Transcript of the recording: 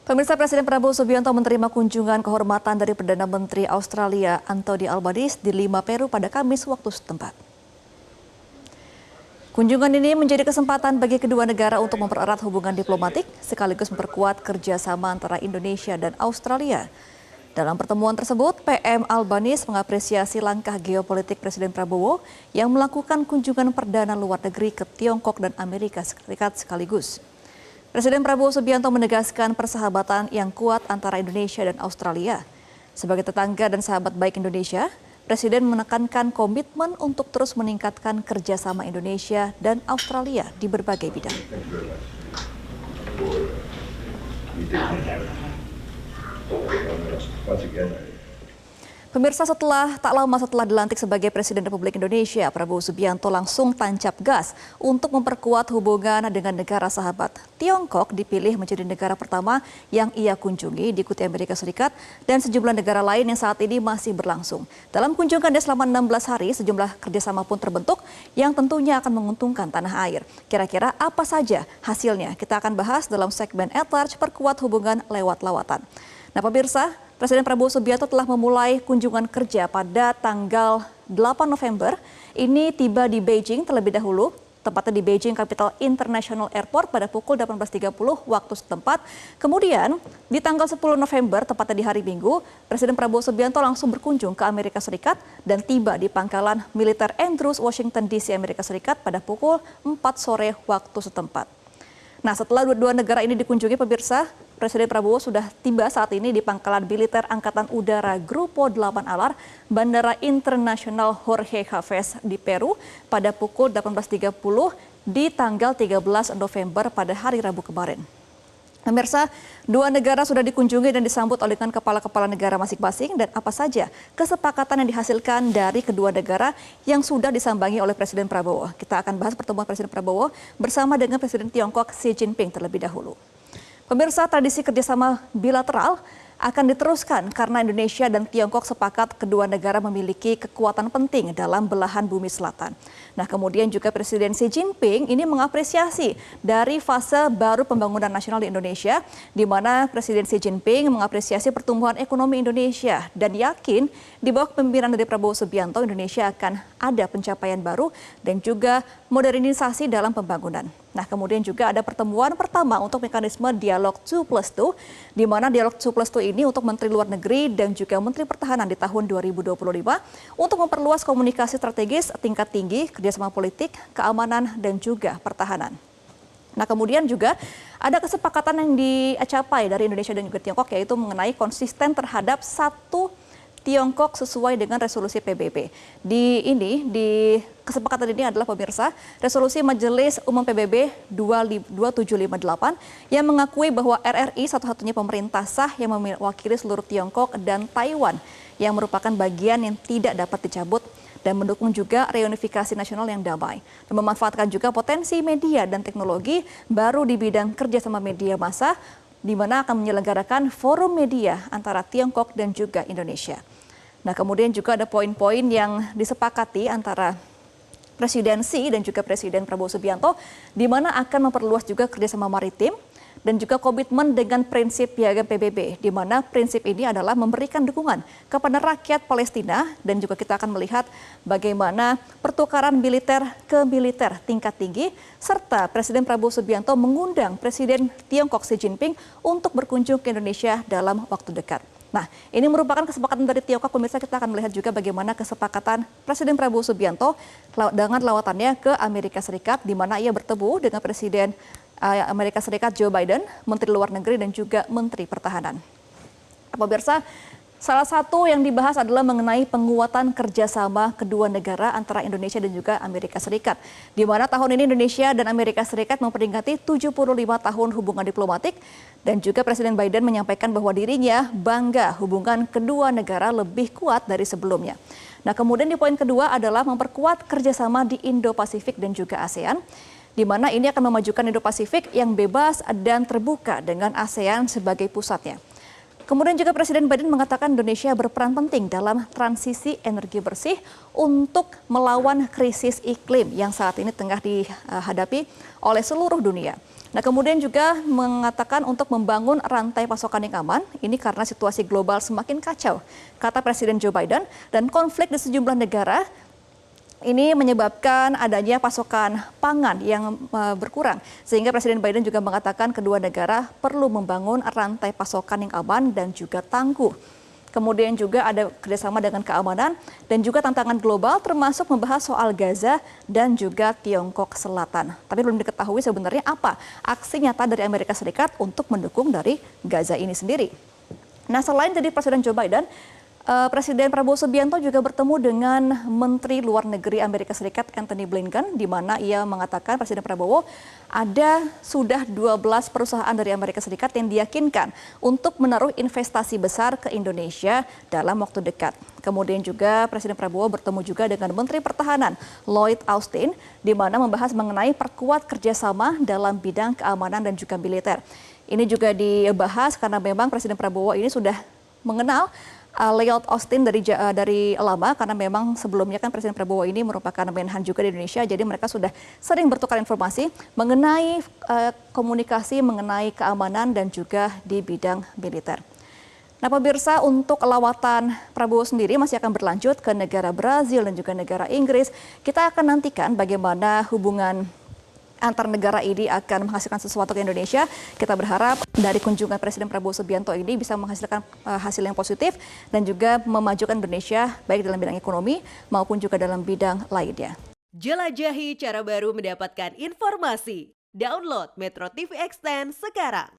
Pemirsa, Presiden Prabowo Subianto menerima kunjungan kehormatan dari Perdana Menteri Australia Anthony Albanese di Lima, Peru pada Kamis waktu setempat. Kunjungan ini menjadi kesempatan bagi kedua negara untuk mempererat hubungan diplomatik sekaligus memperkuat kerjasama antara Indonesia dan Australia. Dalam pertemuan tersebut, PM Albanese mengapresiasi langkah geopolitik Presiden Prabowo yang melakukan kunjungan perdana luar negeri ke Tiongkok dan Amerika Serikat sekaligus. Presiden Prabowo Subianto menegaskan persahabatan yang kuat antara Indonesia dan Australia. Sebagai tetangga dan sahabat baik Indonesia, Presiden menekankan komitmen untuk terus meningkatkan kerjasama Indonesia dan Australia di berbagai bidang. Pemirsa, tak lama setelah dilantik sebagai Presiden Republik Indonesia, Prabowo Subianto langsung tancap gas untuk memperkuat hubungan dengan negara sahabat. Tiongkok dipilih menjadi negara pertama yang ia kunjungi, diikuti Amerika Serikat dan sejumlah negara lain yang saat ini masih berlangsung. Dalam kunjungannya selama 16 hari, sejumlah kerjasama pun terbentuk yang tentunya akan menguntungkan tanah air. Kira-kira apa saja hasilnya? Kita akan bahas dalam segmen At Large Perkuat Hubungan Lewat Lawatan. Nah, pemirsa, Presiden Prabowo Subianto telah memulai kunjungan kerja pada tanggal 8 November. Ini tiba di Beijing terlebih dahulu, tepatnya di Beijing Capital International Airport pada pukul 18.30 waktu setempat. Kemudian di tanggal 10 November, tepatnya di hari Minggu, Presiden Prabowo Subianto langsung berkunjung ke Amerika Serikat dan tiba di pangkalan militer Andrews, Washington DC, Amerika Serikat pada pukul 4 sore waktu setempat. Nah, setelah dua negara ini dikunjungi, pemirsa, Presiden Prabowo sudah tiba saat ini di pangkalan militer Angkatan Udara Grupo 8 Alar, Bandara Internasional Jorge Chávez di Peru pada pukul 18.30 di tanggal 13 November pada hari Rabu kemarin. Pemirsa, dua negara sudah dikunjungi dan disambut oleh kepala-kepala negara masing-masing, dan apa saja kesepakatan yang dihasilkan dari kedua negara yang sudah disambangi oleh Presiden Prabowo. Kita akan bahas pertemuan Presiden Prabowo bersama dengan Presiden Tiongkok Xi Jinping terlebih dahulu. Pemirsa, tradisi kerjasama bilateral akan diteruskan karena Indonesia dan Tiongkok sepakat kedua negara memiliki kekuatan penting dalam belahan bumi selatan. Nah, kemudian juga Presiden Xi Jinping ini mengapresiasi dari fase baru pembangunan nasional di Indonesia, di mana Presiden Xi Jinping mengapresiasi pertumbuhan ekonomi Indonesia dan yakin di bawah kepemimpinan dari Prabowo Subianto, Indonesia akan ada pencapaian baru dan juga modernisasi dalam pembangunan. Nah, kemudian juga ada pertemuan pertama untuk mekanisme dialog 2+2, di mana dialog 2+2 ini untuk Menteri Luar Negeri dan juga Menteri Pertahanan di tahun 2025 untuk memperluas komunikasi strategis tingkat tinggi, kerjasama politik, keamanan, dan juga pertahanan. Nah, kemudian juga ada kesepakatan yang dicapai dari Indonesia dan juga Tiongkok, yaitu mengenai konsisten terhadap satu Tiongkok sesuai dengan resolusi PBB. Di kesepakatan ini adalah, pemirsa, resolusi Majelis Umum PBB 2758 yang mengakui bahwa RRI satu-satunya pemerintah sah yang mewakili seluruh Tiongkok dan Taiwan yang merupakan bagian yang tidak dapat dicabut, dan mendukung juga reunifikasi nasional yang damai, dan memanfaatkan juga potensi media dan teknologi baru di bidang kerjasama media massa, di mana akan menyelenggarakan forum media antara Tiongkok dan juga Indonesia. Nah, kemudian juga ada poin-poin yang disepakati antara Presidensi dan juga Presiden Prabowo Subianto, di mana akan memperluas juga kerjasama maritim dan juga komitmen dengan prinsip piagam PBB, di mana prinsip ini adalah memberikan dukungan kepada rakyat Palestina, dan juga kita akan melihat bagaimana pertukaran militer ke militer tingkat tinggi, serta Presiden Prabowo Subianto mengundang Presiden Tiongkok Xi Jinping untuk berkunjung ke Indonesia dalam waktu dekat. Nah, ini merupakan kesepakatan dari Tiongkok. Pemirsa, kita akan melihat juga bagaimana kesepakatan Presiden Prabowo Subianto dengan lawatannya ke Amerika Serikat, di mana ia bertemu dengan Presiden Amerika Serikat Joe Biden, Menteri Luar Negeri, dan juga Menteri Pertahanan. Pemirsa, salah satu yang dibahas adalah mengenai penguatan kerjasama kedua negara antara Indonesia dan juga Amerika Serikat, di mana tahun ini Indonesia dan Amerika Serikat memperingati 75 tahun hubungan diplomatik, dan juga Presiden Biden menyampaikan bahwa dirinya bangga hubungan kedua negara lebih kuat dari sebelumnya. Nah, kemudian di poin kedua adalah memperkuat kerjasama di Indo-Pasifik dan juga ASEAN, di mana ini akan memajukan Indo-Pasifik yang bebas dan terbuka dengan ASEAN sebagai pusatnya. Kemudian juga Presiden Biden mengatakan Indonesia berperan penting dalam transisi energi bersih untuk melawan krisis iklim yang saat ini tengah dihadapi oleh seluruh dunia. Nah, kemudian juga mengatakan untuk membangun rantai pasokan yang aman, ini karena situasi global semakin kacau, kata Presiden Joe Biden, dan konflik di sejumlah negara ini menyebabkan adanya pasokan pangan yang berkurang. Sehingga Presiden Biden juga mengatakan kedua negara perlu membangun rantai pasokan yang aman dan juga tangguh. Kemudian juga ada kerjasama dengan keamanan dan juga tantangan global termasuk membahas soal Gaza dan juga Tiongkok Selatan. Tapi belum diketahui sebenarnya apa aksi nyata dari Amerika Serikat untuk mendukung dari Gaza ini sendiri. Nah, selain dari Presiden Joe Biden, Presiden Prabowo Subianto juga bertemu dengan Menteri Luar Negeri Amerika Serikat Antony Blinken, di mana ia mengatakan Presiden Prabowo sudah 12 perusahaan dari Amerika Serikat yang diyakinkan untuk menaruh investasi besar ke Indonesia dalam waktu dekat. Kemudian juga Presiden Prabowo bertemu juga dengan Menteri Pertahanan Lloyd Austin, di mana membahas mengenai perkuat kerjasama dalam bidang keamanan dan juga militer. Ini juga dibahas karena memang Presiden Prabowo ini sudah mengenal Lloyd Austin dari lama, karena memang sebelumnya kan Presiden Prabowo ini merupakan Menhan juga di Indonesia, jadi mereka sudah sering bertukar informasi mengenai komunikasi mengenai keamanan dan juga di bidang militer. Nah, pemirsa, untuk lawatan Prabowo sendiri masih akan berlanjut ke negara Brazil dan juga negara Inggris. Kita akan nantikan bagaimana hubungan antar negara ini akan menghasilkan sesuatu ke Indonesia. Kita berharap dari kunjungan Presiden Prabowo Subianto ini bisa menghasilkan hasil yang positif dan juga memajukan Indonesia baik dalam bidang ekonomi maupun juga dalam bidang lainnya. Jelajahi cara baru mendapatkan informasi. Download Metro TV Extend sekarang.